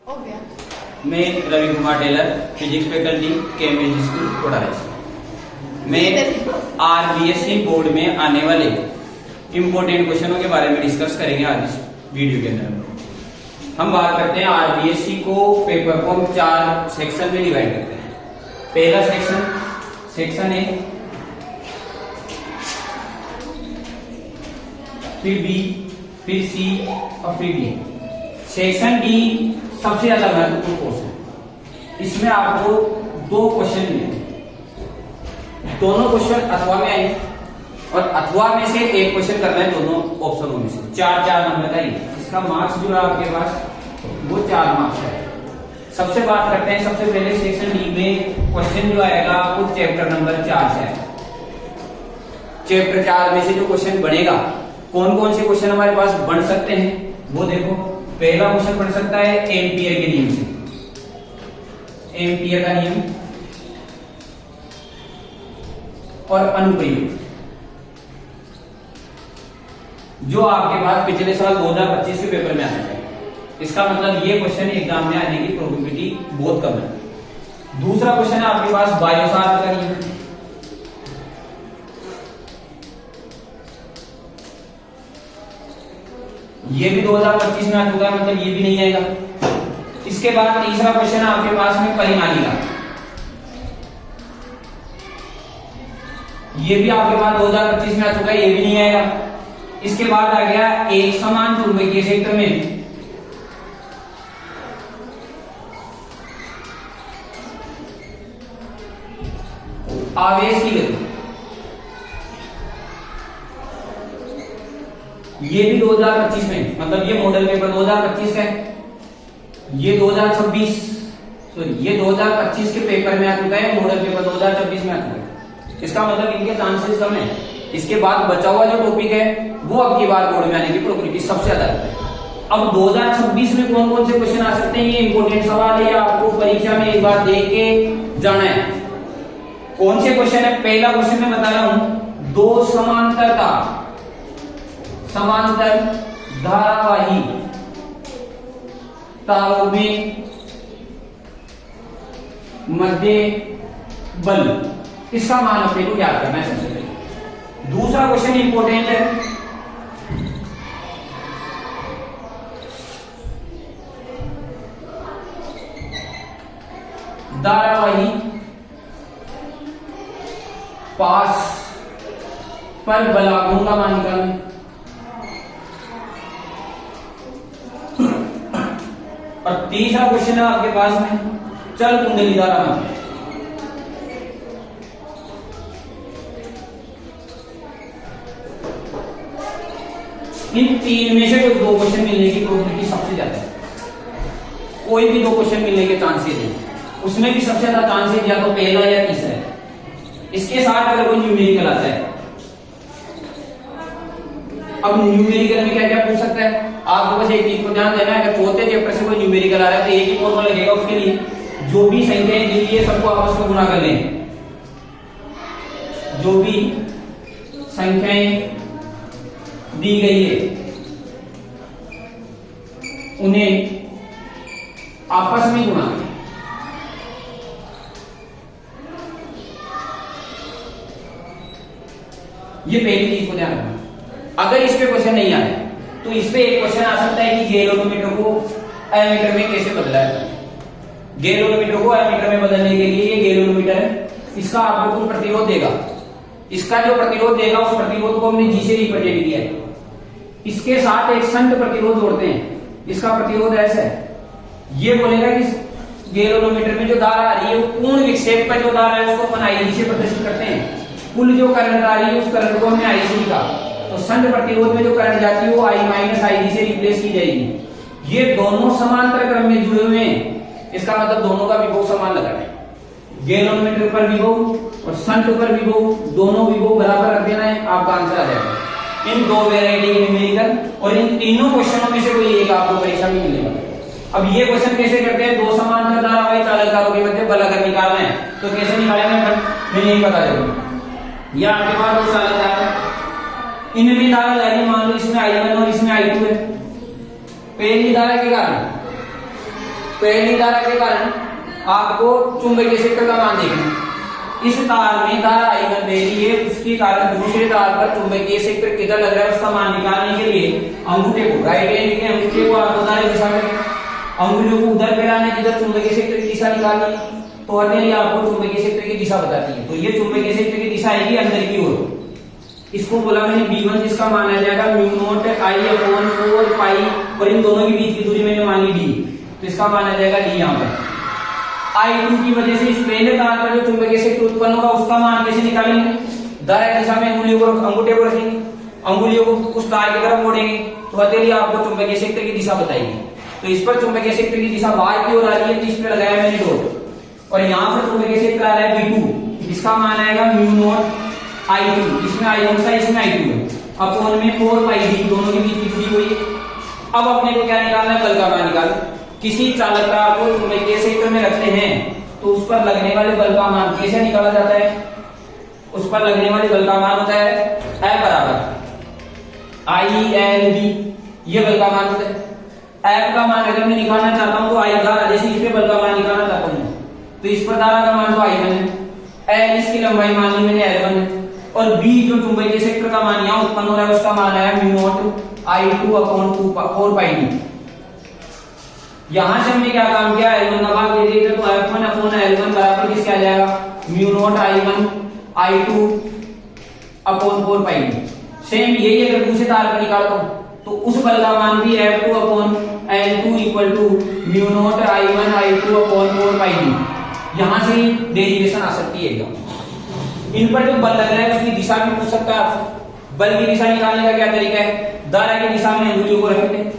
हो गया। मैं Ravi Kumar Tailor, physics faculty, Cambridge school, Kotara. मैं आरबीएससी बोर्ड में आने वाले इम्पोर्टेंट क्वेश्चनों के बारे में डिस्कस करेंगे आज इस वीडियो के अंदर। हम बात करते हैं आरबीएससी को पेपर को हम 4 सेक्शन में डिवाइड करते हैं। पहला सेक्शन ए, फिर बी, फिर सी और फिर डी। सेक्शन डी सबसे ज्यादा महत्वपूर्ण कोर्स है। इसमें आपको 2 क्वेश्चन मिले, दोनों क्वेश्चन अथवा में आए और अथवा में से एक क्वेश्चन करना है दोनों ऑप्शनों में से। 4 नंबर का ही इसका मार्क्स जो है आपके पास वो 4 मार्क्स है। सबसे बात करते हैं, सबसे पहले सेक्शन डी में क्वेश्चन जो आएगा आपको चैप्टर नंबर 4 से है। चैप्टर 4 में से जो क्वेश्चन बनेगा, कौन कौन से क्वेश्चन हमारे पास बन सकते हैं वो देखो। पहला क्वेश्चन बन सकता है एम्पियर के नियम से, एम्पियर का नियम और अनुप्रयोग, जो आपके पास पिछले साल 2025 के पेपर में आया है। इसका मतलब ये क्वेश्चन एग्जाम में आने की प्रोबेबिलिटी बहुत कम है। दूसरा क्वेश्चन है आपके पास बायोसार का नियम, ये भी 2025 में आ चुका है, मतलब ये भी नहीं आएगा। इसके बाद तीसरा क्वेश्चन है आपके पास में परिणामी का, ये भी आपके पास 2025 में आ चुका है, ये भी नहीं आएगा। इसके बाद आ गया एक समान चुंबकीय क्षेत्र में आवेश की गति, ये भी 2025 में, मतलब ये मॉडल पेपर 2025 का है, ये 2026 सॉरी ये 2025 के पेपर में आ चुका है, मॉडल पेपर 2026 में आ चुका है। इसका मतलब इनके चांसेस कम है। इसके बाद बचा हुआ जो टॉपिक है वो अब की बार बोर्ड में आने की प्रोबेबिलिटी सबसे ज्यादा है। अब 2026 में कौन कौन से क्वेश्चन आ सकते हैं, ये इंपॉर्टेंट सवाल है, आपको परीक्षा में एक बार देख के जाना है। कौन से क्वेश्चन है? पहला क्वेश्चन मैं बता रहा हूं, 2 समांतर धारावाही तारों में मध्य बल, इसका मान अपने को याद करना है सबसे पहले। दूसरा क्वेश्चन इंपॉर्टेंट है, धारावाही पास पर बलागुण का मान निकालना। और तीसरा क्वेश्चन है आपके पास में चल कुंडली धारा मान। इन 3 में से जो 2 क्वेश्चन मिलने की प्रोबेबिलिटी सबसे ज्यादा है। कोई भी 2 क्वेश्चन मिलने के चांसेस है, उसमें भी सबसे ज्यादा चांसेस या तो पहला या तीसरा है। इसके साथ अगर कोई न्यूमेरिकल आता है, अब न्यूमेरिकल में क्या क्या पूछ सकता है, आपको बस एक चीज को ध्यान देना है। अगर चौथे चैप्टर से कोई न्यूमेरिकल आ रहा है तो एक ही फॉर्मूला लगेगा उसके लिए, जो भी संख्याएं दी गई है सबको आपस में गुणा कर लें। जो भी संख्याएं दी गई है उन्हें आपस में गुणा करें। ये पहली चीज को ध्यान रखना। अगर इस पे क्वेश्चन नहीं आया तो इस पे एक क्वेश्चन आ सकता है कि गैलोमीटर को एमीटर में कैसे बदला है। गैलोमीटर को एमीटर में बदलने के लिए ये गैलोमीटर है, इसका आपको कुछ प्रतिरोध देगा। इसका जो प्रतिरोध देगा उस प्रतिरोध को हमने जी से रिप्रेजेंट किया है। इसके साथ एक शंट प्रतिरोध जोड़ते हैं, इसका प्रतिरोध ऐसा है। ये बोलेगा कि गैलोमीटर में जो धारा आ रही है वो पूर्ण विक्षेप का जो धारा है उसको अपन आई से प्रदर्शित करते हैं। कुल जो करंट आ रही है उस करंट को हमने आई से लिखा, तो शंट प्रतिरोध में जो करंट जाती है वो I माइनस आई से रिप्लेस की जाएगी। ये दोनों समांतर क्रम में जुड़े हुए हैं, इसका मतलब दोनों का विभव समान लगाना है। गैलोमीटर पर विभव और शंट पर विभव, दोनों विभव बराबर रख देना है, आपका आंसर आ जाएगा। इन 2 वेराइटी के न्यूमेरिकल और इन तीनों क्वेश्चनों में से कोई एक आपको परीक्षा में मिलेगा। अब ये क्वेश्चन कैसे करते हैं, 2 समांतर धारावाही चालकताओं के मध्य बल अगर निकालना है तो कैसे निकालेंगे, मैं नहीं बता दूंगा। या आपके पास 2 चालकता है, इनमें धारा जा रही है, मान लो इसमें I1 और इसमें I2 है। पहली धारा के कारण पहली धारा के कारण आपको चुंबकीय क्षेत्र का मान देखना है। इस तार में धारा I1 दे रही है, उसके कारण दूसरे तार पर चुंबकीय क्षेत्र किधर लग रहा है उसका मान निकालने के लिए अंगूठे को राइट हैंड के अंगूठे को आप धारा दिशा में अंगुलियों को उधर फैलाना है जिधर चुंबकीय क्षेत्र की दिशा निकालनी है, तो हथेली आपको चुंबकीय क्षेत्र की दिशा बताती है। तो ये चुंबकीय क्षेत्र की दिशा आएगी अंदर की ओर। इसको बोला मैंने B1, जिसका मान आ जाएगा म्यू नॉट I/4 पाई, और इन दोनों के बीच की दूरी मैंने मान ली D, तो इसका मान आ जाएगा D। यहाँ पर I2 की वजह से इस पहले तार पर जो चुंबकीय क्षेत्र उत्पन्न होगा उसका मान कैसे निकालेंगे? दाहिने दिशा में अंगुलियों को अंगूठे को रखेंगे, अंगुलियों को उस तार की तरफ मोड़ेंगे, तो हथेली आपको चुंबकीय क्षेत्र की दिशा बताएगी। तो इस पर चुंबकीय क्षेत्र की दिशा बाहर की ओर आ रही है, तो इस पे लगाया मैंने डॉट, और यहाँ पर चुंबकीय क्षेत्र आ रहा है B2, इसका मान आएगा म्यू नॉट I2, इसमें I1 था, इसमें I2 है, अपॉन में 4 पाई D, दोनों के बीच की दूरी हुई है। अब अपने को क्या निकालना है? बल का मान निकालना। किसी चालकता को चुंबकीय क्षेत्र में रखते हैं तो उस पर लगने वाले बल का मान कैसे निकाला जाता है? उस पर लगने वाले बल का मान होता है F बराबर I/L/B, ये बल का मान होता है। F का मान अगर मैं निकालना चाहता हूं तो I धारा, जैसे इस पे बल का मान निकालना चाहता हूं तो इस पर धारा का मान तो I1 है, L इसकी लंबाई मान ली मैंने L1 है, और B जो चुंबकीय क्षेत्र का मान यहाँ उत्पन्न हो रहा है उसका मान है mu naught I2/4 pi D। यहां से हमने क्या काम किया? L1 का भाग दे दिया, तो F1/L1 बराबर किसके आ जाएगा? Mu not I1 I2/4 pi D। Same यही अगर दूसरे तार पर निकालता हूं तो उस बल का मान भी F2/L2 equal to mu not I1 I2/4 pi D। यहां से डेरिवेशन आ सकती है एकदम। इन पर जो बल लग रहा है उसकी दिशा भी पूछ सकता है आपसे। बल की दिशा निकालने का क्या तरीका है? धारा की दिशा में अंगुलियों को रखते हैं,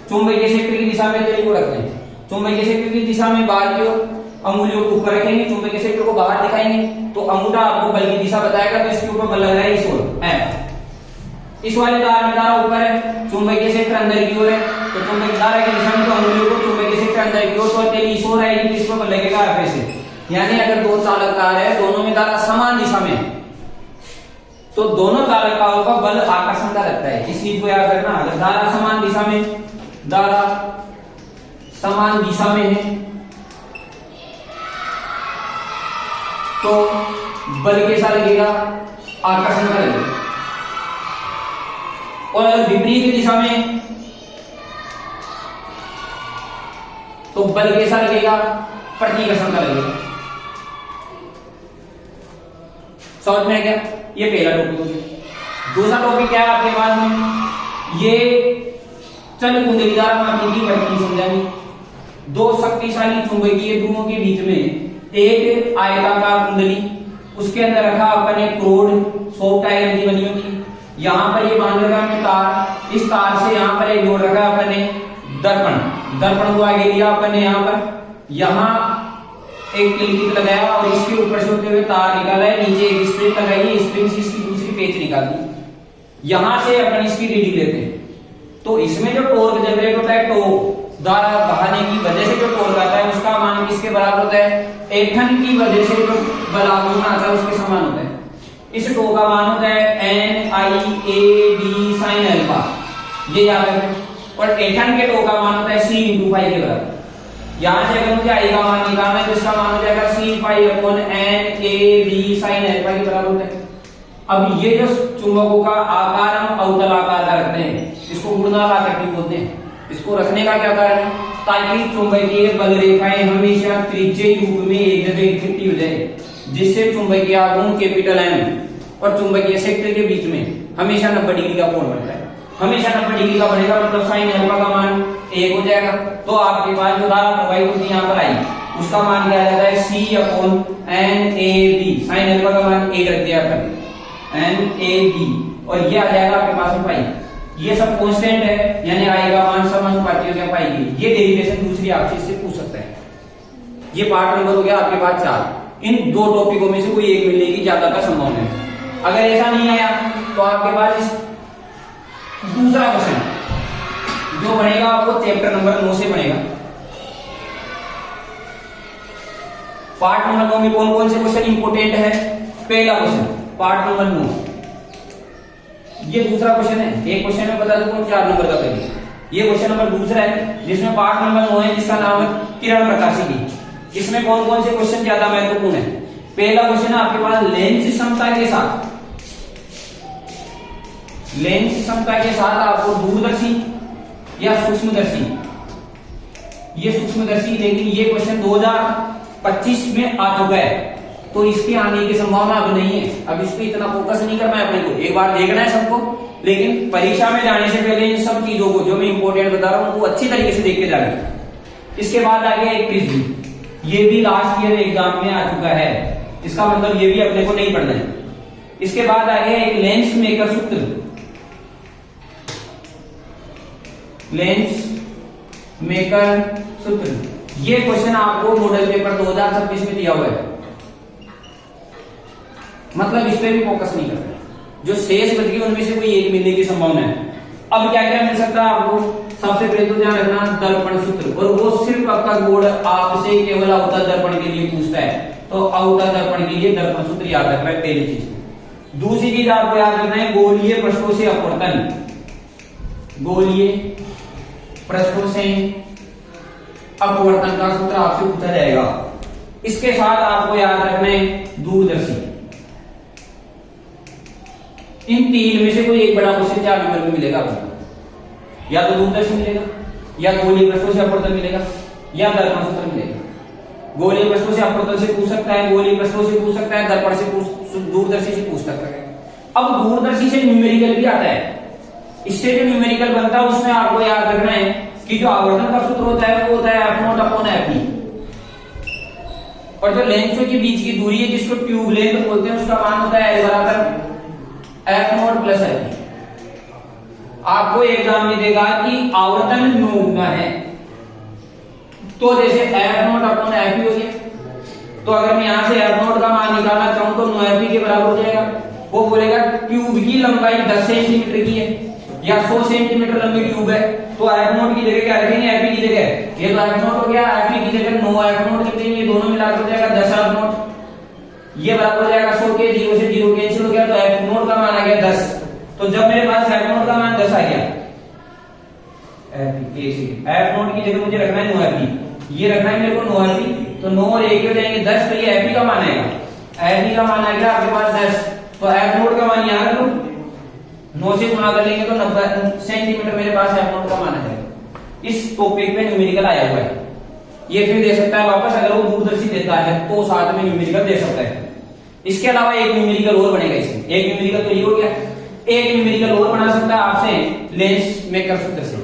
चुंबकीय क्षेत्र की दिशा में अंगुलियों को रखते हैं, चुंबकीय क्षेत्र की दिशा में बाहर की ओर अंगुलियों को ऊपर रखेंगे, चुंबकीय क्षेत्र को बाहर दिखाएंगे, तो अंगूठा आपको बल की दिशा बताएगा। तो इसके ऊपर बल लग रहा है इस ओर F। इस वाले तार में धारा ऊपर है, चुंबकीय क्षेत्र अंदर की ओर है, तो चुंबकीय धारा की दिशा में तो अंगुलियों को चुंबकीय क्षेत्र अंदर की ओर, तो तेली इस ओर आएगी, इस पर बल लगेगा F से। यानी अगर दो चालक तार है, दोनों में धारा समान दिशा में, तो दोनों चालकों का बल आकर्षण का लगता है। इस चीज को याद रखना। अगर धारा समान दिशा में, धारा समान दिशा में है तो बल कैसा लगेगा? आकर्षण का लगेगा। और अगर विपरीत दिशा में तो बल कैसा लगेगा? प्रतिकर्षण का लगेगा। समझ में है क्या? ये पहला टॉपिक हो गया। दूसरा टॉपिक क्या है आपके पास में? ये चल कुंडली धारा मापने की प्रक्रिया समझानी। दो शक्तिशाली चुंबकीय ध्रुवों के बीच में एक आयताकार कुंडली, उसके अंदर रखा अपन एक रोड सॉफ्ट आयरन की बनी होती है। यहाँ पर ये मान रखा हमने तार, इस तार से यहाँ पर एक जोड़ रखा अपन ने दर्पण, दर्पण को आगे लिया अपन ने, यहाँ पर यहाँ एक किलकित लगाया और इसके ऊपर से होते हुए तार निकाला है, नीचे एक स्प्रिंग लगाई है, स्प्रिंग से इसकी दूसरी पेच निकाली। यहां से अपन इसकी रीडिंग लेते हैं। तो इसमें जो टॉर्क जनरेट होता है, टॉर्क द्वारा बहाने की वजह से जो टॉर्क आता है उसका मान किसके बराबर होता है? ऐंठन की वजह से जो बल आघूर्ण आता है उसके समान होता है। इस टॉर्क का मान होता है NIAD sin अल्फा, ये याद रखें। और ऐंठन के टॉर्क का मान होता है C × फाई के बराबर। यहां से अगर मुझे I का मान निकालना है तो इसका मान हो जाएगा C/NAD sin अल्फा के बराबर होता है। अब ये जो चुंबकों का आकार हम अवतल आकार का रखते हैं, इसको घूर्णन आकृति बोलते हैं। इसको रखने का क्या कारण है? ताकि चुंबकीय बल रेखाएं हमेशा त्रिज्यीय रूप में एक जगह इकट्ठी हो जाए, जिससे चुंबकीय आघूर्ण कैपिटल M और चुंबकीय क्षेत्र के बीच में हमेशा 90 डिग्री का कोण बनता है। हमेशा 90 डिग्री का बनेगा, मतलब साइन अल्फा का मान 1 हो जाएगा। तो आपके पास जो धारा प्रवाहित होती है यहाँ पर आई, उसका मान क्या आ जाता है? C/NAB, साइन अल्फा का मान 1 रख दिया अपन, NAB, और ये आ जाएगा आपके पास में पाई। ये सब कांस्टेंट है, यानी I का मान समानुपाती हो गया पाई के। ये डेरिवेशन दूसरी आपसे इससे पूछ सकता है। ये पार्ट नंबर हो गया आपके पास 4। इन दो टॉपिकों में से कोई एक मिलने की ज्यादा का संभावना है। अगर ऐसा नहीं आया तो आपके पास दूसरा क्वेश्चन जो बनेगा आपको चैप्टर नंबर 9 से बनेगा। पार्ट नंबर 9 में कौन कौन से क्वेश्चन इंपोर्टेंट है? पहला क्वेश्चन पार्ट नंबर 9, ये दूसरा क्वेश्चन है। एक क्वेश्चन में बता दूं 4 नंबर का पहले। ये क्वेश्चन नंबर दूसरा है जिसमें पार्ट नंबर 9 है जिसका नाम है किरण प्रकाशी की। इसमें कौन कौन से क्वेश्चन ज्यादा महत्वपूर्ण है? पहला क्वेश्चन है आपके पास लेंस क्षमता के साथ, लेंस क्षमता के साथ आपको दूरदर्शी या सूक्ष्मदर्शी, ये सूक्ष्मदर्शी, लेकिन ये क्वेश्चन 2025 में आ चुका है तो इसके आने की संभावना अब नहीं है। अब इस पे इतना फोकस नहीं करना है अपने को, एक बार देखना है सबको, लेकिन परीक्षा में जाने से पहले इन सब चीजों को जो मैं इंपॉर्टेंट बता रहा हूं उनको अच्छी तरीके से देख के जाना। इसके बाद आगे एक प्रिज्म, ये भी लास्ट ईयर एग्जाम में आ चुका है, इसका मतलब ये भी अपने को नहीं पढ़ना है। इसके बाद आगे एक लेंस मेकर सूत्र, लेंस मेकर सूत्र, ये क्वेश्चन आपको मॉडल पेपर 2026 में दिया हुआ है, मतलब इस पे भी फोकस नहीं करना। जो शेष बच गई उनमें से कोई एक मिलने की संभावना है। अब क्या क्या मिल सकता है आपको? सबसे पहले तो ध्यान रखना दर्पण सूत्र, और वो सिर्फ आपका बोर्ड आपसे केवल अवतल दर्पण के लिए पूछता है, तो अवतल दर्पण के लिए दर्पण सूत्र याद रखना है पहली चीज। दूसरी चीज आपको याद रखना है गोलीय पृष्ठों से अपवर्तन, गोलीय पृष्ठों से अपवर्तन का सूत्र आपसे पूछा जाएगा। इसके साथ आपको याद रखना है दूरदर्शी। इन तीन में से कोई एक बड़ा क्वेश्चन 4 नंबर में मिलेगा आपको, या तो दूरदर्शी मिलेगा, या गोलीय पृष्ठों से अपवर्तन मिलेगा, या दर्पण सूत्र मिलेगा। गोलीय पृष्ठों से अपवर्तन से पूछ सकता है, गोलीय पृष्ठों से पूछ सकता है, दर्पण से दूरदर्शी से पूछ सकता है। अब दूरदर्शी से न्यूमेरिकल भी आता है, इससे जो न्यूमेरिकल बनता है उसमें आपको याद रखना है कि जो आवर्धन का सूत्र होता है वो होता है F0/Fp, और जो लेंसों के बीच की दूरी है जिसको ट्यूब लेंथ बोलते हैं उसका मान होता है L बराबर F0 प्लस Fp। आपको एग्जाम में देगा कि आवर्तन न्यू गुना है, तो जैसे F0/Fp हो गया, तो अगर मैं यहां से F0 का मान निकालना चाहूं तो Fp के बराबर हो जाएगा। वो बोलेगा ट्यूब की लंबाई 10 सेंटीमीटर की है या 100 सेंटीमीटर लंबी ट्यूब है, तो F0 की जगह क्या रखेंगे? Fp की जगह, ये तो F0 हो गया, Fp की जगह 9 F0 लिख देंगे, दोनों मिलाकर हो जाएगा 10 F0, ये बराबर हो जाएगा 100 के, 0 से 0 कैंसिल हो गया, तो F0 का मान आ गया 10। तो जब मेरे पास F0 का मान 10 आ गया, F0 की जगह मुझे रखना है 9Fp, ये रखना है मेरे को 9Fp, तो 9 और 1 हो जाएंगे 10, तो ये Fp का मान आएगा, Fp का मान आ गया आपके पास 10, तो F0 का मान यहाँ रख लो, 9 से गुणा कर लेंगे तो 90 सेंटीमीटर मेरे पास F0 का मान आ जाएगा। इस टॉपिक पे न्यूमेरिकल आया हुआ है, ये फिर दे सकता है वापस, अगर वो दूरदर्शी देता है तो साथ में न्यूमेरिकल दे सकता है। इसके अलावा एक न्यूमेरिकल और बनेगा इसमें, एक न्यूमेरिकल तो ये हो गया, एक न्यूमेरिकल और बना सकता है आपसे लेंस मेकर सूत्र से।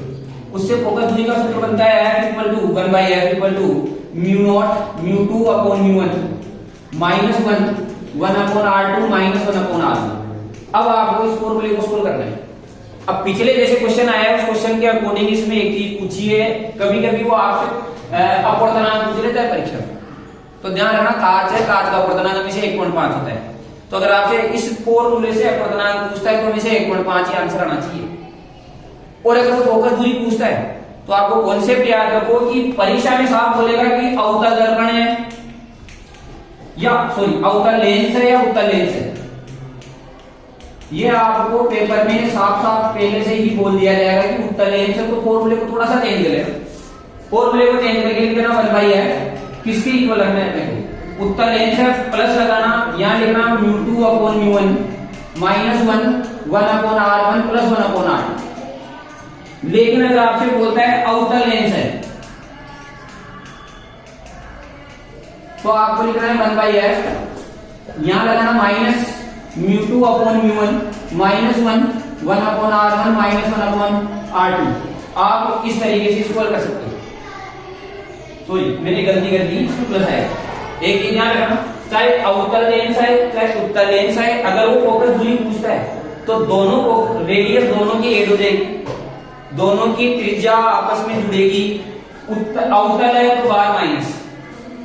उससे फोकस दूरी का सूत्र बनता है F = 1/F = μ0 μ2/1 1/R2 -1/R1। अब आपको इस फॉर्मूले को सोल्व करना है। अब पिछले जैसे क्वेश्चन आया है उस क्वेश्चन के अकॉर्डिंग इसमें एक चीज पूछी है, कभी कभी वो आपसे अपवर्तनांक पूछ लेता है परीक्षा में, तो ध्यान रखना कांच है, कांच का अपवर्तनांक हमेशा 1.5 होता है, तो अगर आपसे इस फॉर्मूले से अपवर्तनांक पूछता है तो हमेशा 1.5 ही आंसर आना चाहिए। और अगर वो फोकस दूरी पूछता है तो आपको कॉन्सेप्ट याद रखो कि परीक्षा में साफ बोलेगा कि अवतल दर्पण है या अवतल लेंस है या उत्तल लेंस है, ये आपको पेपर में साफ साफ पहले से ही बोल दिया जाएगा कि उत्तल लेंस है, तो फॉर्मूले को थोड़ा सा चेंज करेगा, फॉर्मूले को चेंज करके लिखना 1/F किसके इक्वल रखना है अपने को, उत्तल लेंस है, प्लस लगाना, यहां लिखना μ2/μ1 -1/R1 + 1/R। लेकिन अगर आपसे बोलता है अवतल लेंस है तो आपको लिखना है 1/F, यहां लगाना -μ2/μ1 -1/R1 -1/R2। आप इस तरीके से इसको कर सकते हैं। सॉरी मैंने गलती कर दी, इसमें प्लस है। एक चीज ध्यान रखना, चाहे अवतल लेंस है चाहे उत्तल लेंस है, अगर वो फोकस दूरी पूछता है तो दोनों को रेडियस दोनों की ऐड हो जाएगी, दोनों की त्रिज्या आपस में जुड़ेगी। अवतल है तो बार माइनस,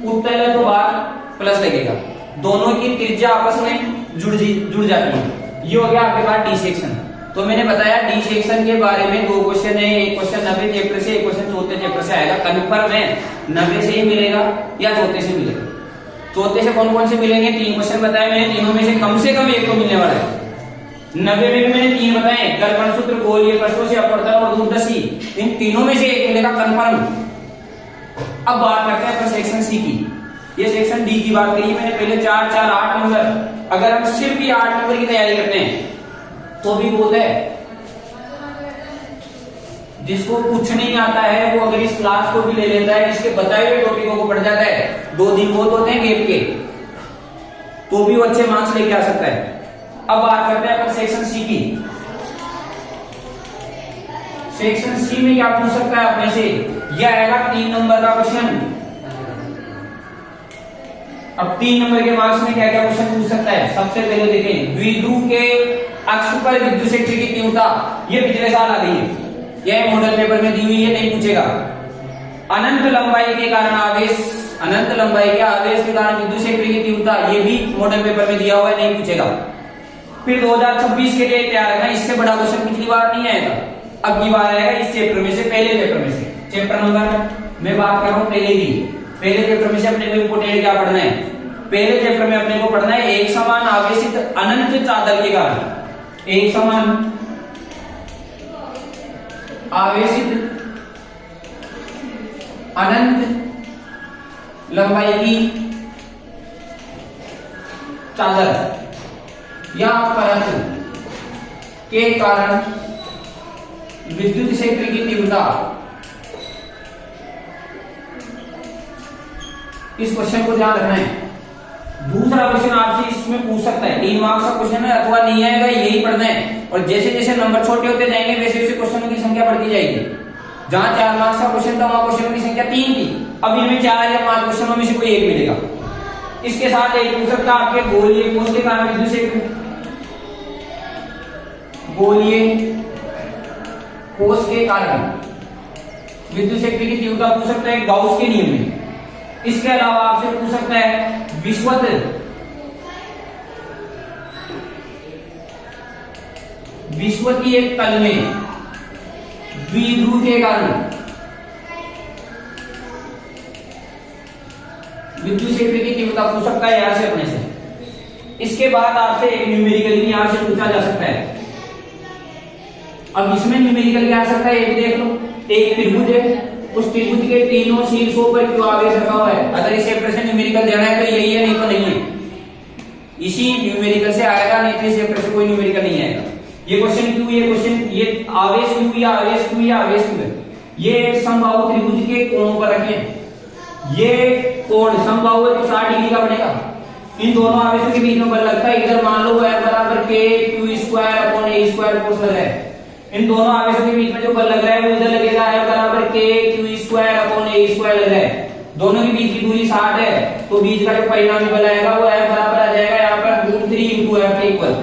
उत्तल है तो बार प्लस लगेगा, दोनों की त्रिज्या आपस में जुड़ जाती है। ये हो गया आपके पास डी सेक्शन। तो मैंने बताया डी सेक्शन के बारे में 2 क्वेश्चन है, एक क्वेश्चन 90 चैप्टर से, एक क्वेश्चन 4थे चैप्टर से आएगा। कन्फर्म है 90 से ही मिलेगा या 4थे से मिलेगा। 4थे से कौन कौन से मिलेंगे? 3 क्वेश्चन बताए मैंने, तीनों में से कम एक तो मिलने वाला है। 90 में भी मैंने 3 बताए, दर्पण सूत्र, गोलीय पृष्ठों से अपवर्तन और दूरदर्शी, इन तीनों में से एक मिलेगा कंफर्म। अब बात करते हैं सेक्शन सी की। ये सेक्शन डी की बात करी मैंने पहले, 4 4 8 नंबर। अगर हम सिर्फ ये 8 नंबर की तैयारी करते हैं तो भी बहुत है। जिसको कुछ नहीं आता है वो अगर इस क्लास को भी ले लेता है, इसके बताए हुए टॉपिकों को पढ़ जाता है, 2 दिन बहुत होते हैं गैप के, तो भी वो अच्छे मार्क्स लेके आ सकता है। अब बात करते हैं अपन सेक्शन सी की। सेक्शन सी में क्या पूछ सकता है अपने से, यह आएगा 3 नंबर का क्वेश्चन। अब 3 नंबर के मार्क्स में क्या क्या क्वेश्चन पूछ सकता है। सबसे पहले देखें, द्विध्रुव के अक्ष पर विद्युत क्षेत्र की तीव्रता, ये पिछले साल आ गई है, यह मॉडल पेपर में दी हुई है, नहीं पूछेगा। अनंत लंबाई के कारण आवेश, अनंत लंबाई के आवेश के कारण विद्युत क्षेत्र की तीव्रता, ये भी मॉडल पेपर में दिया हुआ है, नहीं पूछेगा। फिर 2026 के लिए तैयार है, इससे बड़ा क्वेश्चन पिछली बार नहीं आया था, अब की बार आएगा इस चैप्टर में से, पहले चैप्टर में से। चैप्टर नंबर मैं बात कर रहा हूं पहले की, पहले चैप्टर में से अपने को इंपोर्टेंट क्या पढ़ना है। पहले चैप्टर में अपने को पढ़ना है एक समान आवेशित अनंत चादर के कारण, एक समान आवेशित अनंत लंबाई की चादर या परत के कारण विद्युत क्षेत्र की तीव्रता। इस क्वेश्चन को ध्यान रखना है। दूसरा क्वेश्चन आपसे इसमें पूछ सकता है, 3 मार्क्स का क्वेश्चन है, अथवा नहीं आएगा, यही पढ़ना है। और जैसे जैसे नंबर छोटे होते जाएंगे वैसे वैसे क्वेश्चनों की संख्या बढ़ती जाएगी। जहां 4 मार्क्स का क्वेश्चन था वहां क्वेश्चनों की संख्या 3 थी, अब इनमें 4 या 5 क्वेश्चनों में से कोई एक मिलेगा। इसके साथ एक पूछ सकता है आपके गोलीय कोष के कारण विद्युत क्षेत्र, गोलीय कोष के कारण विद्युत क्षेत्र की तीव्रता पूछ सकता है गाउस के नियम में। इसके अलावा आपसे पूछ सकता है विश्वत विश्वतीय तल में द्विध्रुव के कारण विद्युत क्षेत्र की तीव्रता पूछ सकता है यहां से अपने से। इसके बाद आपसे एक न्यूमेरिकल भी यहां से पूछा जा सकता है। अब इसमें न्यूमेरिकल क्या आ सकता है, एक देख लो, एक त्रिभुज है, उस त्रिभुज के तीनों शीर्षों पर क्यों आवेश रखा हुआ है। अगर इस चैप्टर से न्यूमेरिकल देना है तो यही है, नहीं तो नहीं है। इसी न्यूमेरिकल से आएगा, नहीं तो इस चैप्टर से कोई न्यूमेरिकल नहीं आएगा। ये क्वेश्चन क्यों, ये क्वेश्चन, ये आवेश क्यों, या आवेश क्यों, या आवेश क्यों है। ये समबाहु त्रिभुज के कोणों पर रखें, ये कोण समबाहु है तो 60 डिग्री का बनेगा। इन दोनों आवेशों के बीच में बल लगता है, इधर मान लो F बराबर k q square upon a square force लग रहा है। इन दोनों आवेशों के बीच में जो बल लग रहा है वो इधर लगेगा F बराबर k q square upon a square लग रहा है। दोनों के बीच की दूरी 60 है, तो बीच का जो परिणामी बल आएगा वो F बराबर आ जाएगा यहाँ पर √3 × F के इक्वल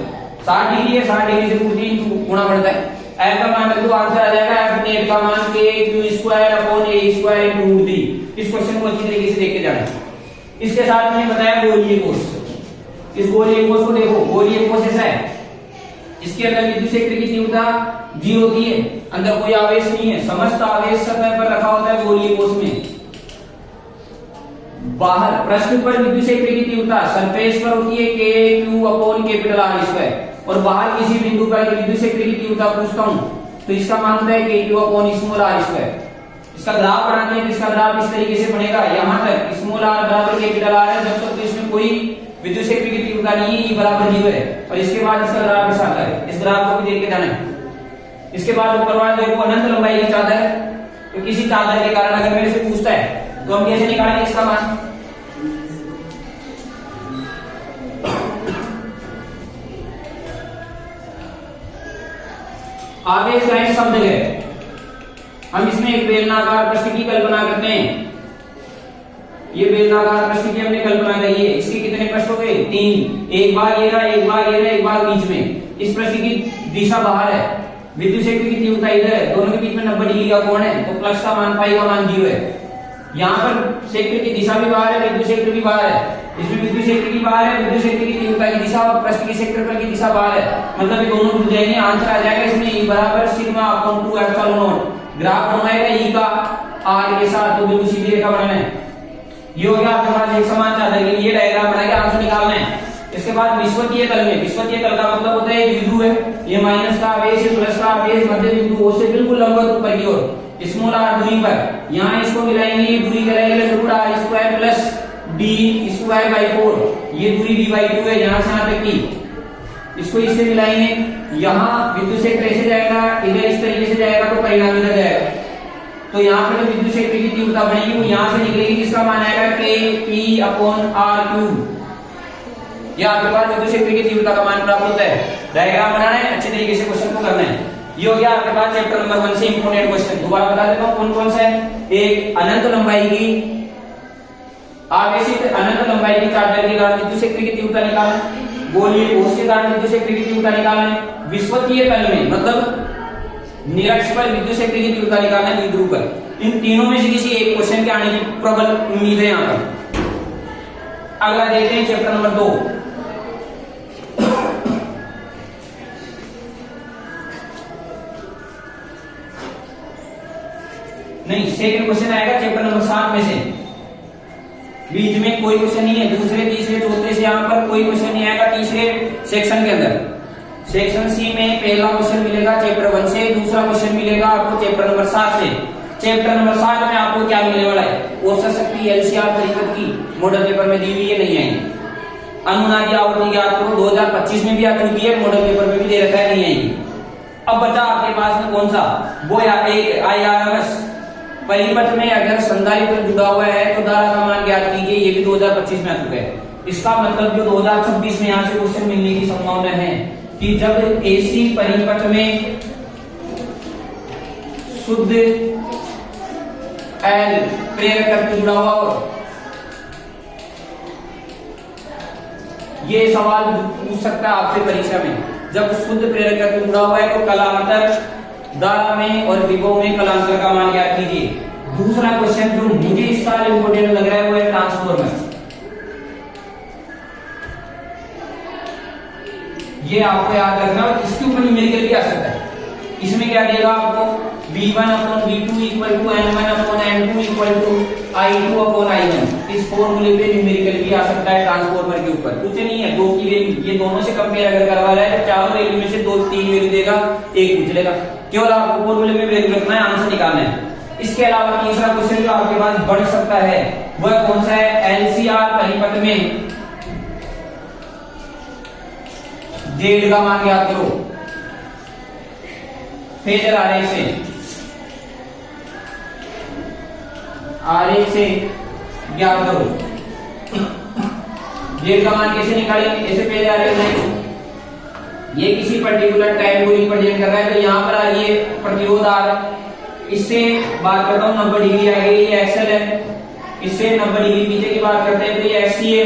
60 डिग्री है, 60 डिग्री से √3 गुणा बढ़ता है। F का मान रख दो, आंसर आ जाएगा F नेट का मान k q square upon a square × √3। इस क्वेश्चन को अच्छी तरीके से देख के जाना। इसके साथ मैंने बताया गोलीय कोष। इस गोलीय कोष को देखो, गोलीय कोष ऐसा है, इसके अंदर विद्युत क्षेत्र की तीव्रता 0 होती है, अंदर कोई आवेश नहीं है, समस्त आवेश सतह पर रखा होता है गोलीय कोष में। बाहर पृष्ठ पर विद्युत क्षेत्र की तीव्रता सरफेस पर होती है k q upon capital R square, और बाहर किसी बिंदु पर विद्युत क्षेत्र की तीव्रता पूछता हूं तो इसका मान होता है k q upon small r square. इसका ग्राफ बनाते हैं, इसका ग्राफ इस तरीके से बनेगा, यहां तक स्मॉल r बराबर कैपिटल R है, जब तक तो इसमें कोई विद्युत क्षेत्र की तीव्रता नहीं है, e बराबर 0 है, और इसके बाद इसका ग्राफ ऐसा आता है। इस ग्राफ को भी देख के जाना है। इसके बाद ऊपर वाला देखो, अनंत लंबाई की चादर, तो किसी चादर के कारण अगर मेरे से पूछता है तो हम कैसे निकालेंगे इसका मान। आवेश लाइन शब्द है, हम इसमें एक बेलनाकार पृष्ठ की कल्पना करते हैं। ये बेलनाकार पृष्ठ की हमने कल्पना करी है। इसके कितने पृष्ठ हो गए, 3, एक बार ये रहा, एक बार ये रहा, एक बार बीच में। इस पृष्ठ की दिशा बाहर है, विद्युत क्षेत्र की तीव्रता इधर है, दोनों के बीच में 90 डिग्री का कोण है, तो प्लस का मान पाई का मान 0 है। यहाँ पर क्षेत्र की दिशा भी बाहर है, विद्युत क्षेत्र भी बाहर है, इसमें विद्युत क्षेत्र की बाहर है, विद्युत क्षेत्र की तीव्रता की दिशा और पृष्ठ के क्षेत्रफल की दिशा बाहर है, मतलब ये दोनों जुड़ जाएंगे। आंसर आ जाएगा इसमें E बराबर sigma upon 2 epsilon not. Graph बनाएगा E का R के साथ, तो बिल्कुल सीधी रेखा बनाना है। ये हो गया आपके पास एक समान चादर के लिए डायग्राम बना के आंसर निकालना है। इसके बाद विषुवतीय तल में, विषुवतीय तल का मतलब होता है द्विध्रुव है, ये माइनस का आवेश है, प्लस का आवेश मध्य बिंदु O से बिल्कुल लंबवत ऊपर की ओर स्मॉल r दूरी पर, यहाँ इसको मिलाएंगे, ये दूरी कराएंगे root r square plus d square by 4, ये दूरी d बाई 2 है यहाँ से यहाँ तक की, इसको इससे मिलाएंगे, यहाँ विद्युत क्षेत्र ऐसे जाएगा, इधर इस तरीके से जाएगा तो परिणाम इधर जाएगा, तो यहाँ पर जो विद्युत क्षेत्र की तीव्रता बनेगी वो यहाँ से निकलेगी, जिसका मान आएगा K/P/r³। ये आपके पास विद्युत क्षेत्र की तीव्रता का मान प्राप्त होता है। डायग्राम बनाना है, अच्छे तरीके से क्वेश्चन को करना है। ये हो गया आपके पास चैप्टर नंबर 1 से इंपोर्टेंट क्वेश्चन। दोबारा बता देता हूं कौन कौन सा है। एक अनंत लंबाई की आवेशित अनंत लंबाई की चार्जर के कारण विद्युत क्षेत्र की तीव्रता निकालना, गोलीय कोश के कारण विद्युत क्षेत्र की तीव्रता निकालना, विषुवतीय तल में मतलब निरक्ष पर विद्युत क्षेत्र की तीव्रता निकालना द्विध्रुव पर। इन तीनों में से किसी एक क्वेश्चन के आने की प्रबल उम्मीद है यहाँ पर। अगला देखते हैं चैप्टर नंबर 2। नहीं, सेकंड क्वेश्चन आएगा चैप्टर नंबर 7 में से, बीच में कोई क्वेश्चन नहीं है। दूसरे तीसरे चौथे से यहाँ पर कोई क्वेश्चन नहीं आएगा तीसरे सेक्शन के अंदर। सेक्शन सी में पहला क्वेश्चन मिलेगा चैप्टर 1 से, दूसरा क्वेश्चन मिलेगा आपको चैप्टर नंबर 7 से। चैप्टर नंबर 7 में आपको क्या मिलने वाला है, औसत शक्ति एलसीआर परिपथ की मॉडल पेपर में दी हुई है, नहीं आएगी। अनुनादी आवृत्ति ज्ञात करो, 2025 में भी आ चुकी है, मॉडल पेपर में भी दे रखा है, नहीं आएगी। अब बचा आपके पास में कौन सा, वो IRMS परिपथ में अगर संधारित्र जुड़ा हुआ है तो धारा का मान ज्ञात कीजिए, ये भी 2025 में आ चुका है। इसका मतलब जो 2026 में यहाँ से क्वेश्चन मिलने की संभावना है कि जब एसी परिपथ में शुद्ध एल प्रेरक जुड़ा हुआ हो, ये सवाल पूछ सकता है आपसे परीक्षा में। जब शुद्ध प्रेरक जुड़ा हुआ है तो कलांतर धारा में और विभव में कलांतर का मान ज्ञात कीजिए। दूसरा क्वेश्चन जो मुझे इस साल इंपोर्टेंट लग रहा है वो है ट्रांसफॉर्मर। ये आपको याद रखना, इसके ऊपर न्यूमेरिकल भी आ सकता है। इसमें क्या देगा आपको, V1/V2 equal to N1/N2 equal to I2/I1। इस फॉर्मूले पे न्यूमेरिकल भी आ सकता है ट्रांसफॉर्मर के ऊपर। कुछ नहीं है, दो की वैल्यू, ये दोनों से कंपेयर अगर करवा रहा है तो चारों वैल्यू में से 2-3 वैल्यू देगा, एक पूछ लेगा। केवल आपको फॉर्मूले में वैल्यू रखना है, आंसर निकालना है। इसके अलावा तीसरा क्वेश्चन जो आपके पास बढ़ सकता है वह कौन सा है, एलसीआर परिपथ में जेड का मान ज्ञात करो फेजर आरेख से ज्ञात करो। जेड का मान कैसे निकालेंगे, ऐसे फेजर आरेख नहीं, ये किसी पर्टिकुलर टाइम को रिप्रेजेंट कर रहा है। तो यहाँ पर ये प्रतिरोध आर, इससे बात करता हूँ 90 डिग्री आगे, ये एक्सएल है, इससे 90 डिग्री पीछे की बात करते हैं तो ये एक्ससी है।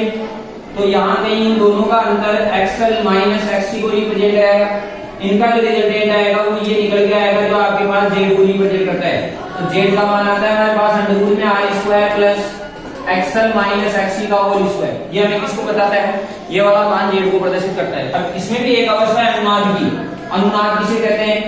तो यहाँ कहीं इन दोनों का अंतर एक्सएल माइनस एक्ससी को रिप्रेजेंट करेगा। इनका जो रिजल्टेंट आएगा वो ये निकल के आएगा जो आपके पास जेड को रिप्रेजेंट करता है। तो जेड का मान आता है हमारे पास अंडर में R square plus XL minus XC का होल स्क्वायर। ये हमें किसको बताता है, ये वाला मान जेड को प्रदर्शित करता है। अब इसमें भी एक अवस्था है अनुनाद की। अनुनाद किसे कहते हैं,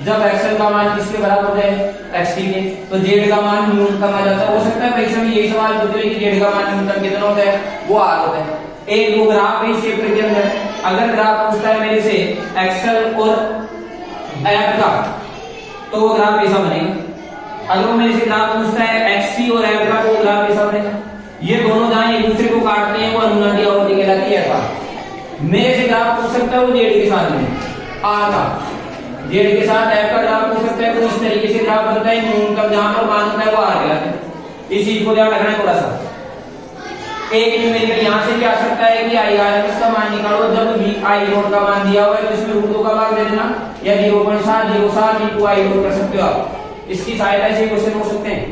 जब एक्सएल का मान किसके बराबर होता है, एक्सटी के, तो जेड का मान न्यूनतम आ जाता है। हो सकता है परीक्षा में यही सवाल पूछ ले कि जेड का मान न्यूनतम कितना होता है, वो आर होता है। एक दो ग्राफ है इस चैप्टर के अंदर, अगर ग्राफ पूछता है मेरे से एक्सएल और एफ का तो वो ग्राफ ऐसा बनेगा। अगर वो मेरे से ग्राफ पूछता है एक्ससी और एफ का तो वो ग्राफ ऐसा बनेगा। ये दोनों जहां एक दूसरे को काटते हैं वो अनुनादी आवृत्ति कहलाती है। मेरे से ग्राफ पूछ सकता है वो जेड के साथ में आर का, जेड के साथ एफ का ग्राफ पूछ सकता है तो इस तरीके से ग्राफ बनता है। न्यूनतम जहां पर मान होता है वो आर कहलाता है। इस चीज को ध्यान रखना है थोड़ा सा। एक न्यूमेरिकल यहां से क्या आ सकता है कि IRMS का मान निकालो, जब भी I0 का मान दिया हुआ है तो इसमें रूट 2 का भाग दे देना या 0.707 into I0 कर सकते हो आप। इसकी सहायता से क्वेश्चन हो सकते हैं।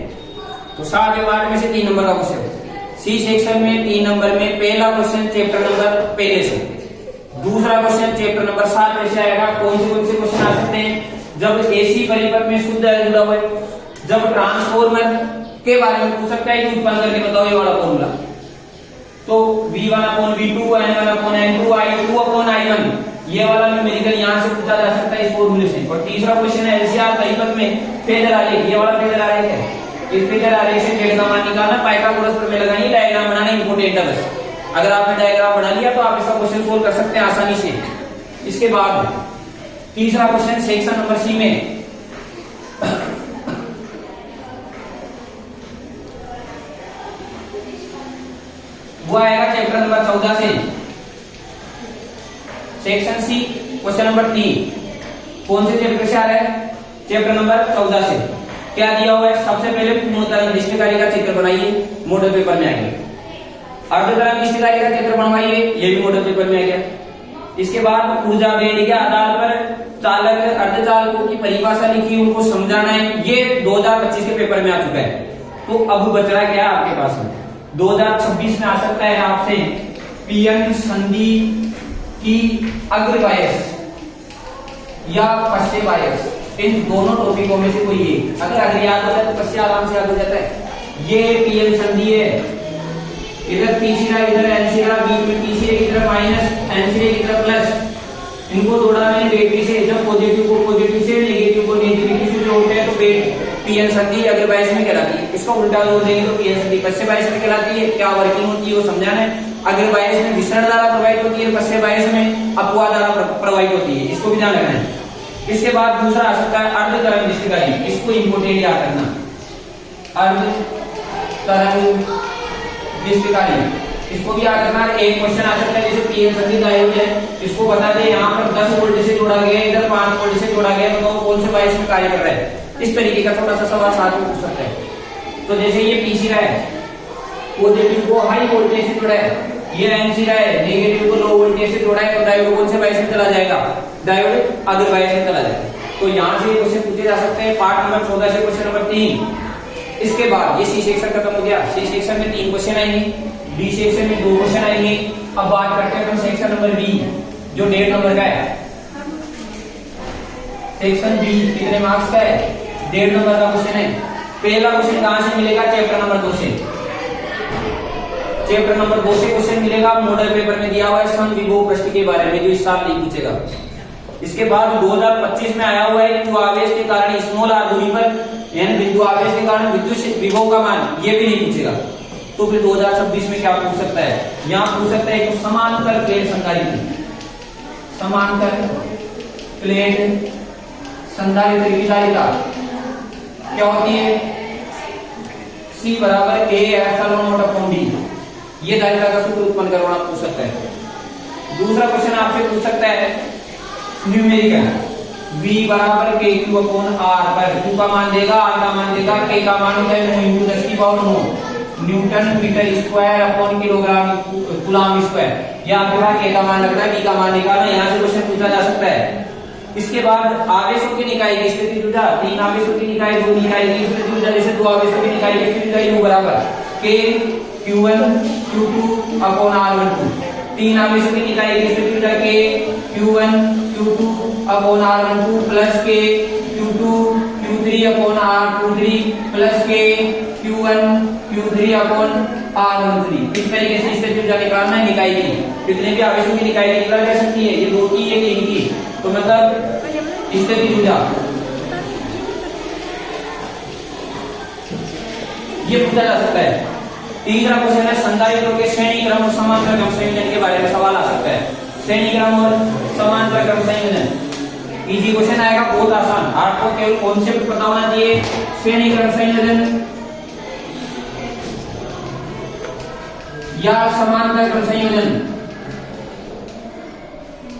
तो 7 पार्ट में से 3 नंबर का क्वेश्चन, सी सेक्शन में 3 नंबर में पहला क्वेश्चन चैप्टर नंबर पहले से, दूसरा क्वेश्चन चैप्टर नंबर 7 में से आएगा। कौन से क्वेश्चन आ सकते हैं, जब एसी परिपथ में शुद्ध एल जुड़ा हुआ है, जब ट्रांसफॉर्मर के बारे में पूछ सकता है कि उत्पन्न करके बताओ ये वाला फॉर्मूला। तो V1/V2 N1/N2 I2/I1 ये वाला न्यूमेरिकल यहां से पूछा जा सकता है इस फॉर्मूले से। और तीसरा क्वेश्चन है एलसीआर परिपथ में फेजर आरेख, ये वाला फेजर आरेख है। इस फेजर आरेख से जेड का मान निकालना, पाइथागोरस प्रमेय लगानी, डायग्राम बनाना, इंपोर्टेंट है बस। अगर आपने डायग्राम बना लिया तो आप इसका क्वेश्चन सोल्व कर सकते हैं आसानी से। इसके बाद तीसरा क्वेश्चन सेक्शन नंबर सी में वो आएगा चैप्टर नंबर 14 से, सेक्शन सी क्वेश्चन नंबर 3। कौन से चैप्टर से आ रहा है? चैप्टर नंबर 14 से। क्या दिया हुआ है? सबसे पहले पूर्ण तरंग निष्ठकारी का चित्र बनाइए, मॉडल पेपर में आएगा। अर्ध तरंग निष्ठकारी का चित्र बनवाइए, ये भी मॉडल पेपर में आ गया। इसके बाद ऊर्जा बेंड के आधार पर चालक अर्धचालकों की परिभाषा लिखी, उनको समझाना है। ये 2025 के पेपर में आ चुका है। तो अब बच रहा क्या है आपके पास में? 2026 में आ सकता है आपसे पीएन संधि की अग्रवायस या पश्चवायस, इन दोनों टॉपिकों में से कोई एक। अगर अग्र याद हो जाए तो पश्च आराम से याद हो जाता है। ये पीएन संधि है, इधर तीसरा इधर एनसीरा, बीच में तीसरे की तरफ माइनस एनसीरे की तरफ प्लस, इनको जोड़ा मैंने बेटी से। जब पॉजिटिव को पॉजिटिव से, नेगेटिव को नेगेटिव से जोड़ते हैं तो पीएन संधि अग्रवायस में कहलाती है। इसका उल्टा जोड़ देंगे तो पीएन संधि पश्चवायस में कहलाती है। क्या वर्किंग होती है वो समझाना है। अग्रवायस में विसरण धारा प्रवाहित होती है, पश्चवायस में अपवाह धारा प्रवाहित होती है, इसको भी ध्यान रखना है। इसके बाद दूसरा आ सकता है अर्ध तरंग निष्ठकारी, इसको इंपोर्टेंट याद करना। अर्ध तरंग निष्ठकारी, इसको भी याद करना। एक क्वेश्चन आ सकता है जैसे पीएन संधि डायोड है, इसको बता दे यहाँ पर 10 वोल्ट से जोड़ा गया है, इधर 5 वोल्ट से जोड़ा गया है, तो कौन से वायस में कार्य कर रहा है। इस तरीके का छोटा सा सवाल साथ में पूछ सकता है। तो जैसे ये पीसी रहा है, पॉजिटिव को हाई वोल्टेज से जोड़ा है, ये एनसी रहा है, नेगेटिव को लो वोल्टेज से जोड़ा है, तो डायोड कौन से वायस में चला जाएगा? डायोड अग्रवायस में चला जाएगा। तो यहाँ से क्वेश्चन पूछे जा सकते हैं पार्ट नंबर 14 से क्वेश्चन नंबर 3। इसके बाद ये सी सेक्शन खत्म हो गया। सी सेक्शन में 3 क्वेश्चन आएंगे, बी सेक्शन में 2 क्वेश्चन आएंगे। अब बात करते हैं सेक्शन नंबर बी, जो 1.5 नंबर का है। सेक्शन बी कितने मार्क्स का है? 1.5 नंबर का क्वेश्चन है। पहला क्वेश्चन कहां से मिलेगा? चैप्टर नंबर 2 से। चैप्टर नंबर 2 से क्वेश्चन मिलेगा, मॉडल पेपर में दिया हुआ है सम विभव पृष्ठ के बारे में, जो इस साल नहीं पूछेगा। इसके बाद 2025 में आया हुआ है क्यू आवेश के कारण स्मॉल आर दूरी पर, यानी बिंदु आवेश के कारण विद्युत विभव का मान, ये भी नहीं पूछेगा। तो फिर 2026 में क्या पूछ सकता है? यहाँ पूछ सकता है कि समांतर प्लेट संधारित्र, समांतर प्लेट संधारित्र की धारिता क्या होती है? C बराबर A epsilon not upon D, ये धारिता का सूत्र उत्पन्न करवाना पूछ सकता है। दूसरा क्वेश्चन आपसे पूछ सकता है न्यूमेरिकल, V बराबर KQ अपॉन R पर Q का मान देगा, R का मान देगा, K का मान होता है 9 × 10⁻9 newton metre square upon kilogram coulomb square. या आपके पास K का मान लग रहा है, B का मान निकालना, यहाँ से क्वेश्चन पूछा जा सकता है। इसके बाद आवेशों की निकाय की स्थिति ऊर्जा, 3 आवेशों की निकाय, 2 निकाय की स्थिति ऊर्जा, जैसे 2 आवेशों की निकाय की स्थिति ऊर्जा U बराबर K Q1 Q2 upon R12। 3 आवेशों की निकाय की स्थिति ऊर्जा K Q1 Q2 upon R12 plus K Q2 Q3 upon R23 plus K Q1 Q3 upon R13। इस तरीके से स्थिति ऊर्जा निकालना है निकाय की। कितने भी आवेशों की निकाय निकाल जा सकती है, ये 2 की, ये 3 की, तो मतलब स्थिति ऊर्जा ये पूछा जा सकता है। तीसरा क्वेश्चन है संधारित्रों के श्रेणी क्रम और समांतर क्रम संयोजन के बारे में सवाल आ सकता है। श्रेणी क्रम और समांतर क्रम संयोजन इजी क्वेश्चन आएगा, बहुत आसान। आपको केवल कॉन्सेप्ट पता होना चाहिए। श्रेणी क्रम संयोजन या समांतर क्रम संयोजन।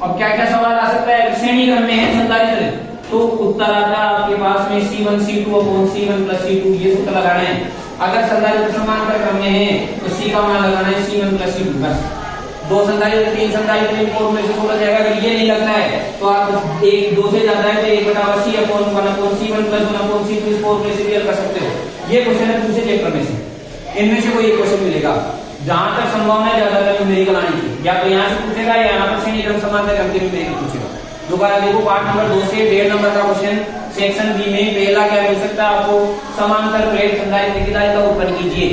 अब क्या क्या सवाल आ सकता है? श्रेणी क्रम में है संधारित्र, तो उत्तर आता है आपके पास में C1 C2 upon C1 plus C2, ये सूत्र लगाना है। अगर संधारित्र समांतर क्रम में है तो C का मान लगाना है C1 प्लस C2 बस। 2 संधारित्र 3 संधारित्र में 4 में से 16 जाएगा। अगर ये नहीं लगता है तो आप 2 से जाता है तो 1/C upon 1 upon C1 plus 1 upon C2 इस 4 में से भी कर सकते हो। ये क्वेश्चन है दूसरे चैप्टर में से, इनमें से कोई एक क्वेश्चन मिलेगा। जहां तक संभावना है ज्यादा न्यूमेरिकल आने की, या तो यहाँ से पूछेगा या यहाँ पर श्रेणी क्रम समांतर क्रम के न्यूमेरिकल पूछेगा। दोबारा देखो पार्ट नंबर 2 से 1.5 नंबर का क्वेश्चन सेक्शन बी में पहला क्या मिल सकता है आपको? समांतर प्लेट संधारित्र की धारिता उत्पन्न कीजिए।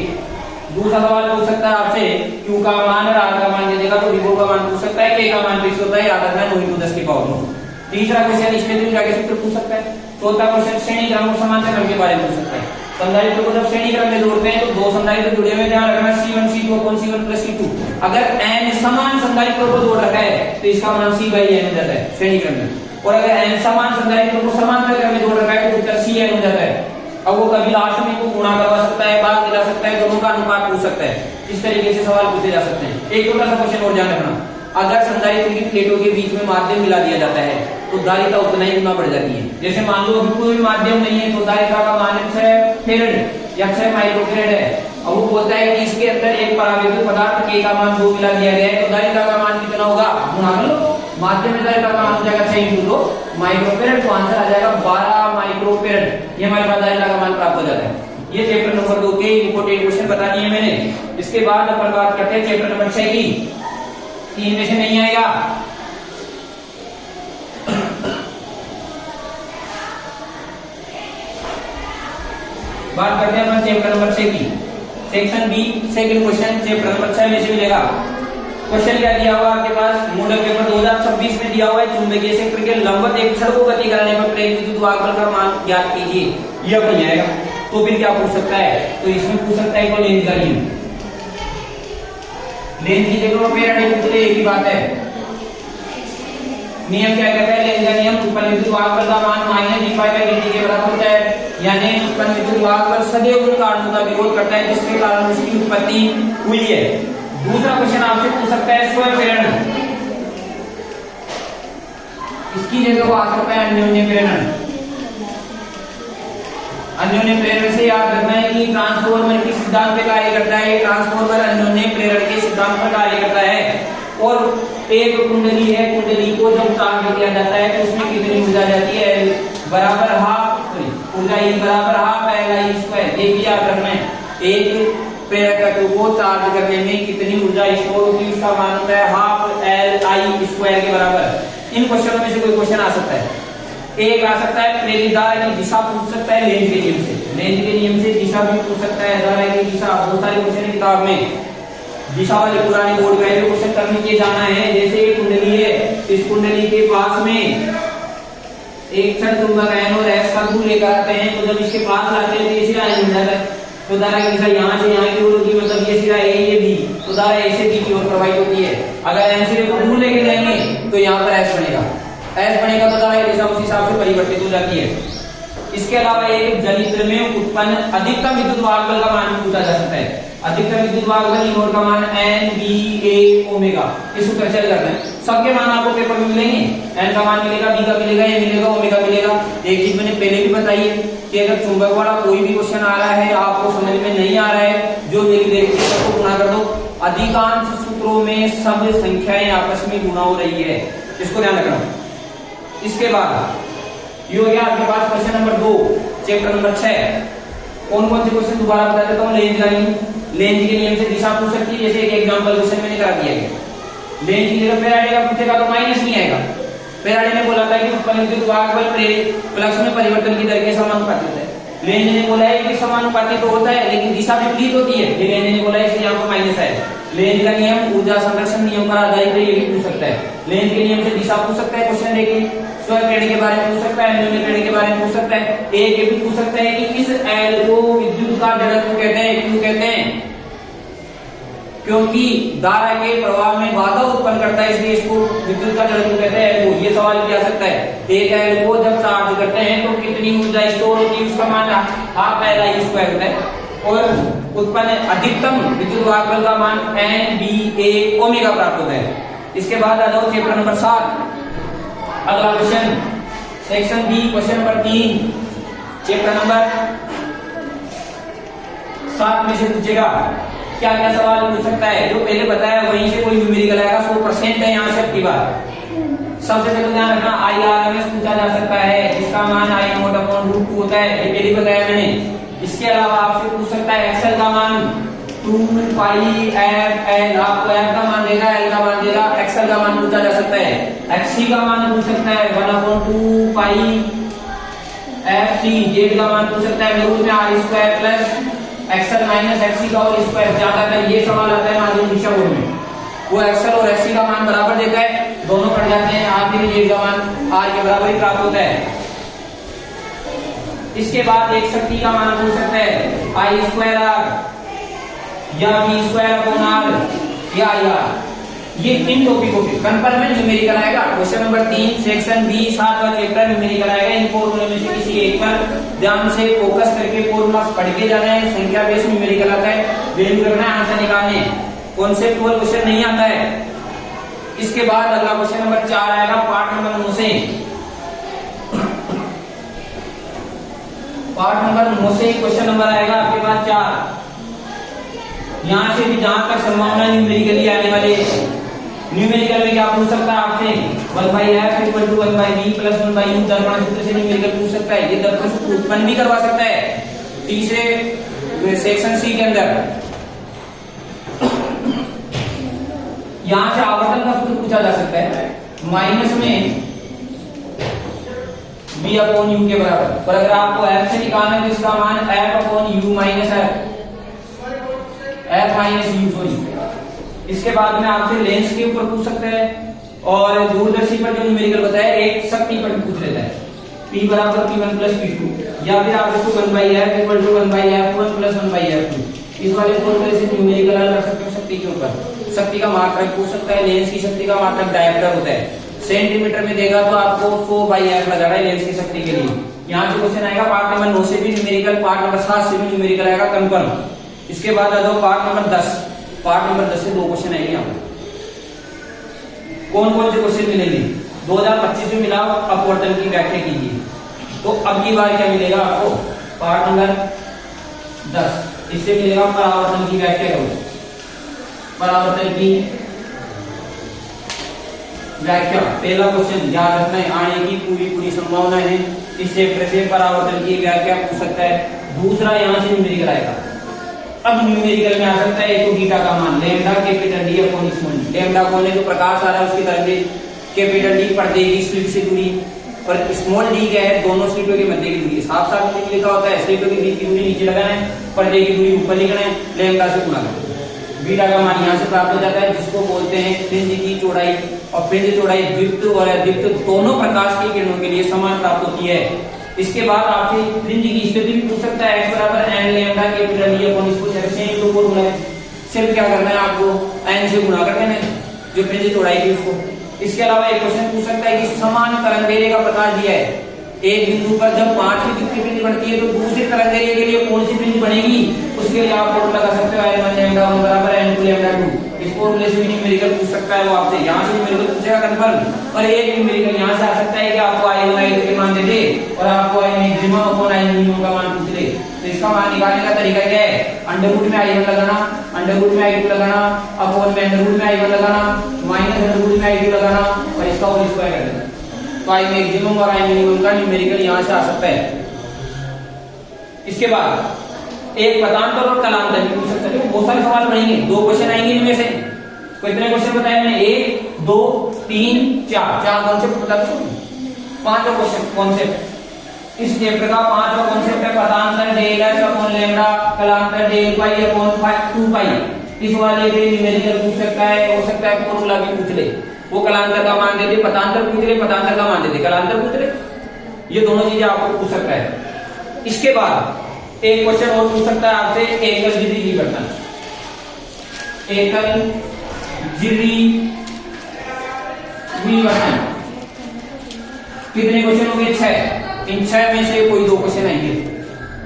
दूसरा सवाल पूछ सकता है आपसे Q का मान और R का मान दे देगा तो विभव का मान पूछ सकता है, K का मान फिक्स होता है, याद रखना 9 × 10⁻9। तीसरा क्वेश्चन स्थिति ऊर्जा के सूत्र पूछ सकता है। चौथा क्वेश्चन श्रेणी क्रम और समांतर क्रम के बारे में पूछ सकता है। संधारित्र को जब श्रेणी क्रम में जोड़ते हैं तो 2 संधारित्र जुड़े हुए, ध्यान रखना C1 C2 C2 upon C1 plus C2। अगर n समान संधारित्रों को जोड़ रखा है तो इसका मान C बाई n हो जाता है श्रेणी क्रम में, और अगर n समान संधारित्रों को समांतर क्रम में जोड़ रखा है तो उत्तर Cn हो जाता है। अब वो कभी लास्ट में को गुणा करवा सकता है, भाग दिला सकता है, दोनों का अनुपात पूछ सकता है। इस तरीके से सवाल पूछे जा सकते हैं। एक छोटा सा क्वेश्चन और ध्यान रखना, अगर संधारित्र की प्लेटों के बीच में माध्यम मिला दिया जाता है तो धारिता उतना ही गुना बढ़ जाती है। जैसे मान लो अभी कोई माध्यम नहीं है तो धारिता का मान 6 फेरेड या 6 माइक्रोफेरेड है। अब वो बोलता है कि इसके अंदर एक परावैद्युत पदार्थ K का मान 2 मिला दिया गया है तो धारिता का मान कितना होगा, गुणा कर लो, माध्यम में धारिता का मान हो जाएगा 6 × 2 माइक्रोफेरेड, तो आंसर आ जाएगा 12 माइक्रोफेरेड। ये हमारे पास धारिता का मान प्राप्त हो जाता है। ये चैप्टर नंबर 2 के इंपोर्टेंट क्वेश्चन बता दिए मैंने। इसके बाद अपन बात करते हैं चैप्टर नंबर 6 की। 3 में से नहीं आएगा, बात करते हैं अपन चैप्टर नंबर 6 की। Section B second question chapter number 6 में से मिलेगा। क्वेश्चन क्या दिया हुआ आपके पास, मॉडल पेपर 2026 में दिया हुआ है, चुंबकीय क्षेत्र के लंबवत एक छड़ को गति कराने पर प्रेरित विद्युत वाहक बल का मान ज्ञात कीजिए। यह बन जाएगा। तो फिर क्या पूछ सकता है, तो इसमें पूछ सकता है कि लेंथ का नियम, लेंथ की जगह फेराडे के लिए एक ही बात है। नियम क्या कहता है, लेंथ का नियम उत्पन्न विद्युत वाहक बल का मान माइनस d∅dt के बराबर होता है, यानी उत्पन्न विद्युत वाहक बल सदैव उन कारणों का विरोध करता है जिसके कारण उसकी उत्पत्ति हुई है। दूसरा क्वेश्चन आपसे पूछ सकता है स्वयं प्रेरण, इसकी जगह वो आ सकता है अन्योन्य प्रेरण। अन्योन्य प्रेरण से याद रखना है कि ट्रांसफॉर्मर के सिद्धांत पे कार्य करता है, ट्रांसफॉर्मर अन्योन्य प्रेरण के सिद्धांत पर कार्य करता है। और एक कुंडली है, कुंडली को जब चार्ज किया जाता है तो उसमें कितनी ऊर्जा जाती है, बराबर हाफ ऊर्जा E बराबर हाफ Li²। ये भी याद रखना है, एक प्रेरक को चार्ज करने में कितनी ऊर्जा स्टोर होती है उसका मान होता है हाफ Li² के बराबर। इन क्वेश्चनों में से कोई क्वेश्चन आ सकता है। एक आ सकता है प्रेरित धारा की दिशा पूछ सकता है लेंज के नियम से, लेंज के नियम से दिशा भी पूछ सकता है, धारा की दिशा। बहुत सारे क्वेश्चन किताब में दिशा वाले पुराने बोर्ड में जो क्वेश्चन करने के जाना है। जैसे एक कुंडली है, इस कुंडली के पास में एक क्षण चुंबक N और S का ध्रुव लेकर आते हैं, तो जब इसके पास लाते हैं तो ये सिरा मिल जाता है, तो धारा की दिशा यहाँ से यहाँ की ओर होगी, मतलब ये सिरा A ये B, तो धारा A से B की ओर प्रवाहित होती है। अगर N सिरे को दूर लेके जाएंगे तो यहाँ पर S बनेगा, S बनेगा तो धारा की दिशा उस हिसाब से परिवर्तित हो जाती है। इसके अलावा एक जलित्र में उत्पन्न अधिकतम विद्युत वाहक बल का मान पूछा जा सकता है। अधिकतम विद्युत वाहक बल E0 का मान N/V/A इस सूत्र से करना है। सबके मान आपको पेपर में मिलेंगे, N का मान मिलेगा, B का मिलेगा, A मिलेगा, ओमेगा मिलेगा। एक चीज मैंने पहले भी बताई है कि अगर चुंबक वाला कोई भी क्वेश्चन आ रहा है, आपको समझ में नहीं आ रहा है, जो मेरी देखिए सबको गुणा कर दो। अधिकांश सूत्रों में सब संख्याएं आपस में गुणा हो रही है, इसको ध्यान रखना। इसके बाद ये हो गया आपके पास क्वेश्चन नंबर 2 चैप्टर नंबर 6। कौन कौन से क्वेश्चन दोबारा बता देता हूँ। लेंज का नियम, लेंज के नियम से दिशा पूछ सकती है, जैसे एक एग्जांपल क्वेश्चन मैंने करा दिया है। लेंज की जगह फेराडे का पूछेगा तो माइनस नहीं आएगा। फेराडे ने बोला था कि उत्पन्न विद्युत वाहक बल प्रेरित फ्लक्स में परिवर्तन की दर के समानुपातिक है। लेंज ने बोला है कि समानुपातिक तो होता है लेकिन दिशा विपरीत होती है, ये लेंज ने बोला है इसलिए यहाँ पर माइनस है। लेंज का नियम ऊर्जा संरक्षण नियम पर आधारित है, ये भी पूछ सकता है। लेंज के नियम से दिशा पूछ सकता है क्वेश्चन, देखिए स्वयं प्रेरण के बारे में पूछ सकता है, अन्योन्य प्रेरण के बारे में पूछ सकता है। एक ये भी पूछ सकता है कि इस L को विद्युत का जड़त्व कहते हैं, क्यों कहते हैं, क्योंकि धारा के प्रवाह में बाधा उत्पन्न करता है, इसलिए इसको विद्युत का जड़त्व कहते हैं L को। ये सवाल भी आ सकता है, एक L को जब चार्ज करते हैं तो कितनी ऊर्जा स्टोर होती है उसका मान हाफ Li² होता है, और उत्पन्न अधिकतम विद्युत वाहक बल का मान N/V/A प्राप्त होता है। इसके बाद आ जाओ चैप्टर नंबर 7। अगला question section B question number 3 chapter number 7 में से पूछेगा क्या क्या सवाल पूछ सकता है। जो पहले बताया वहीं से कोई न्यूमेरिकल आएगा, 100% है यहाँ से अब की बार। सबसे पहले ध्यान रखना IRMS पूछा जा सकता है, जिसका मान I0/√2 होता है, ये पहले बताया मैंने। इसके अलावा आपसे पूछ सकता है एक्सेल का मान 2πfL, आपको F का मान देगा, L का मान देगा, एक्सेल का मान पूछा जा सकता है। XC का मान पूछ सकता है 1/2πfC, Z का मान पूछ सकता है रूट में R² plus Excel minus XC का होल स्क्वायर। ज्यादातर ये सवाल आता है माध्यमिक शिक्षा बोर्ड में, वो एक्सेल और XC का मान बराबर देता है, दोनों कट जाते हैं, आखिर Z का मान R के बराबर ही प्राप्त होता है। इसके बाद एक शक्ति का मान पूछ सकता है I²R, या बी स्क्वायर अपॉन आर या ये इन टॉपिकों पे कंफर्म में न्यूमेरिकल आएगा। क्वेश्चन नंबर 3 सेक्शन बी 7 वाला चैप्टर न्यूमेरिकल आएगा। इन फॉर्मूले में से किसी एक पर ध्यान से फोकस करके फॉर्मूलास पढ़ के जाना है। संख्या बेस न्यूमेरिकल आता है, वैल्यू करना है, आंसर निकालने हैं। कॉन्सेप्चुअल क्वेश्चन नहीं आता है। इसके बाद अगला क्वेश्चन नंबर 4 आएगा पार्ट नंबर 9 से। पार्ट नंबर 9 से क्वेश्चन नंबर आएगा आपके पास 4। यहां से भी जहां तक संभावना न्यूमेरिकली आने वाले, न्यूमेरिकल में क्या पूछ सकता है आपसे 1/f = 1/b + 1/u दर्पण सूत्र से न्यूमेरिकल पूछ सकता है। ये दर्पण सूत्र उत्पन्न भी करवा सकता है। तीसरे सेक्शन सी के अंदर यहां से आवर्तन का सूत्र पूछा जा सकता है, माइनस में b/u के बराबर। पर अगर आपको f से निकालना है तो इसका मान f/u माइनस f - u इसके बाद में आपसे लेंस के ऊपर पूछ सकते हैं और दूरदर्शी पर जो न्यूमेरिकल बताया एक शक्ति पर पूछ लेता है p बराबर p1 + p2 या फिर आप इसको 1/f = 1/f1 + 1/f2 इस वाले फॉर्मूले से न्यूमेरिकल हल कर सकते हो। शक्ति के ऊपर शक्ति का मात्रक पूछ सकता है। लेंस की शक्ति का मात्रक डायमीटर होता है, सेंटीमीटर में देगा तो आपको 100/f लगाना है लेंस की शक्ति के लिए। यहाँ से क्वेश्चन आएगा पार्ट नंबर 9 से भी न्यूमेरिकल, पार्ट नंबर 7 से भी न्यूमेरिकल आएगा कंफर्म। इसके बाद आ जाओ पार्ट नंबर 10। पार्ट नंबर 10 से 2 क्वेश्चन आएंगे यहाँ पर। कौन कौन से क्वेश्चन मिलेंगे? 2025 में मिला अपवर्तन की व्याख्या कीजिए। तो अब की बार क्या मिलेगा आपको? पार्ट नंबर 10 इससे मिलेगा परावर्तन की व्याख्या करो। परावर्तन की व्याख्या पहला क्वेश्चन याद रखना है, आने की पूरी संभावना है। इस चैप्टर से परावर्तन की व्याख्या पूछ सकता है। दूसरा यहाँ से न्यूमेरिकल आएगा। अब न्यूमेरिकल में आ सकता है तो बीटा का मान lambda capital D upon small D. Lambda कौन है? जो प्रकाश आ रहा है उसकी तरंगे। कैपिटल डी पर्दे की स्लिट से दूरी, और स्मॉल डी क्या है? दोनों स्लिटों के मध्य की दूरी। साफ साफ लिखा होता है स्लिटों के बीच की दूरी नीचे लगाना है, पर्दे की दूरी ऊपर लिखना है, लैम्डा से गुणा करना है। बीटा का मान यहाँ से प्राप्त हो जाता है जिसको बोलते हैं फ्रिंज की चौड़ाई। और फ्रिंज चौड़ाई दीप्त और अदीप्त दोनों प्रकाश की किरणों के लिए समान प्राप्त होती है। इसके बाद आपसे फ्रिंज की स्थिति भी पूछ सकता है। x = n lambda capital D upon इसको सेम तो फॉर्मूला है। सिर्फ क्या करना है आपको? n से गुणा कर देना है जो फ्रिंज चौड़ाई थी उसको। इसके अलावा एक क्वेश्चन पूछ सकता है कि समान तरंगदैर्घ्य का प्रकाश दिया है। एक बिंदु पर जब 5वीं युक्ति फ्रिंज बढ़ती है तो दूसरी तरंगदैर्घ्य के लिए कौन सी फ्रिंज बनेगी? उसके लिए आप फॉर्मूला लगा सकते हो n1 लैम्डा 1 बराबर n2 लैम्डा 2। इस फॉर्मूले से भी न्यूमेरिकल पूछ सकता है वो आपसे। यहाँ से न्यूमेरिकल पूछेगा कंफर्म। और एक न्यूमेरिकल यहाँ से आ सकता है कि आपको i1 i2 के मान दे दे और आपको i maximum upon i minimum का मान पूछ ले। तो इसका मान निकालने का तरीका क्या है? अंडर रूट में i1 लगाना, अंडर रूट में i2 लगाना, अपॉन में अंडर रूट में i1 लगाना, माइनस अंडर रूट में i2 लगाना और इसका होल स्क्वायर कर देना। तो i मैक्सिमम और i मिनिमम का न्यूमेरिकल यहाँ से आ सकता है। इसके बाद एक पदांतर और कलांतर भी पूछ सकते हैं। बहुत सारे सवाल बनेंगे, 2 क्वेश्चन आएंगे इनमें से। कितने क्वेश्चन बताए मैंने? 1 2 3 4 कॉन्सेप्ट बता दो। 5वां क्वेश्चन कॉन्सेप्ट इस चैप्टर का 5वां कॉन्सेप्ट है पदांतर डेल x अपॉन लैम्डा, कलांतर डेल पाई अपॉन 2 पाई। इस वाले पे न्यूमेरिकल पूछ सकता है, हो सकता है फॉर्मूला भी पूछ ले। वो कलांतर का मान दे दे, पदांतर पूछ ले, पदांतर का मान दे दे, कलांतर पूछ ले। ये दोनों चीजें आपको पूछ सकता है। इसके बाद एक क्वेश्चन और पूछ सकता है आपसे एकल जिरी विवर्तन। एकल जिरी विवर्तन कितने क्वेश्चन हो गए? 6। इन 6 में से कोई 2 क्वेश्चन आएंगे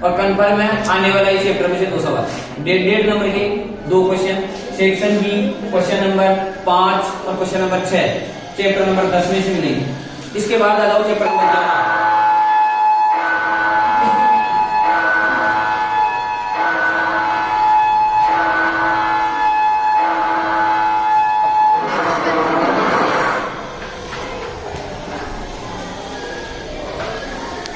और कंफर्म है आने वाला इस चैप्टर में से 2 सवाल। डेढ़ नंबर के 2 question section B question number 5 और क्वेश्चन नंबर 6 चैप्टर नंबर 10 में से मिलेंगे। इसके बाद आ जाओ चैप्टर नंबर 11।